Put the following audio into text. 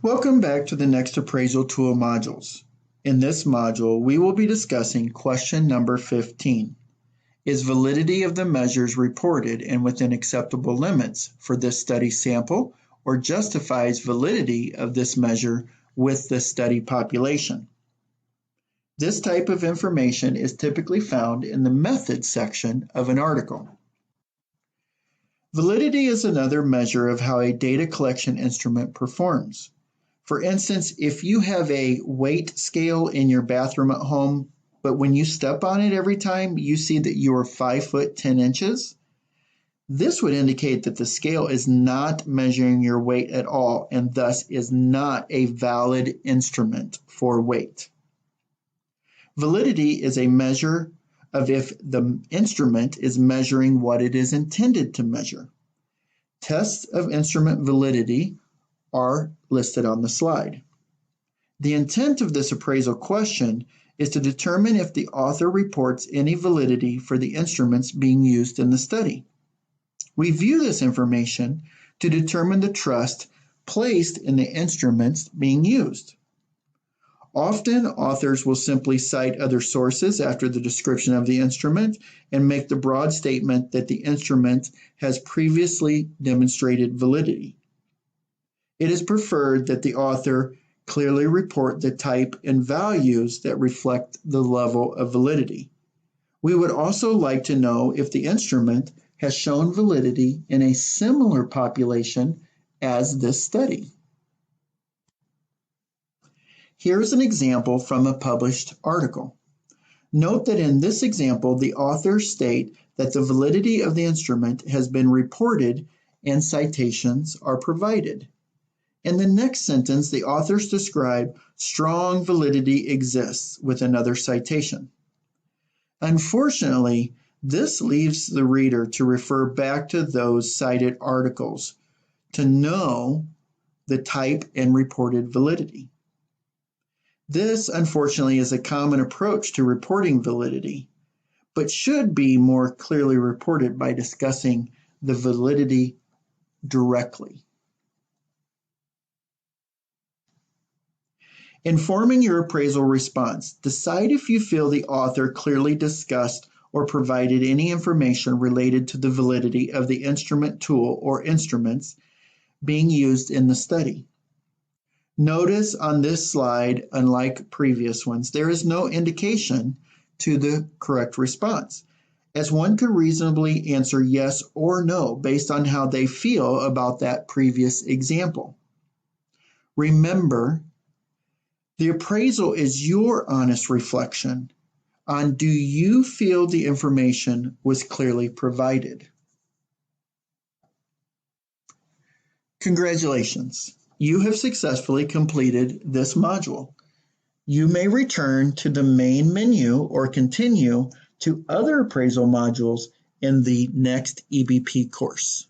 Welcome back to the Next Appraisal Tool modules. In this module, we will be discussing question number 15. Is validity of the measures reported and within acceptable limits for this study sample or justifies validity of this measure with the study population? This type of information is typically found in the methods section of an article. Validity is another measure of how a data collection instrument performs. For instance, if you have a weight scale in your bathroom at home, but when you step on it every time, you see that you are 5 foot 10 inches, this would indicate that the scale is not measuring your weight at all and thus is not a valid instrument for weight. Validity is a measure of if the instrument is measuring what it is intended to measure. Tests of instrument validity are listed on the slide. The intent of this appraisal question is to determine if the author reports any validity for the instruments being used in the study. We view this information to determine the trust placed in the instruments being used. Often, authors will simply cite other sources after the description of the instrument and make the broad statement that the instrument has previously demonstrated validity. It is preferred that the author clearly report the type and values that reflect the level of validity. We would also like to know if the instrument has shown validity in a similar population as this study. Here's an example from a published article. Note that in this example, the authors state that the validity of the instrument has been reported and citations are provided. In the next sentence, the authors describe strong validity exists with another citation. Unfortunately, this leaves the reader to refer back to those cited articles to know the type and reported validity. This, unfortunately, is a common approach to reporting validity, but should be more clearly reported by discussing the validity directly. Informing your appraisal response, decide if you feel the author clearly discussed or provided any information related to the validity of the instrument tool or instruments being used in the study. Notice on this slide, unlike previous ones, there is no indication to the correct response, as one could reasonably answer yes or no based on how they feel about that previous example. Remember, the appraisal is your honest reflection on do you feel the information was clearly provided. Congratulations, you have successfully completed this module. You may return to the main menu or continue to other appraisal modules in the next EBP course.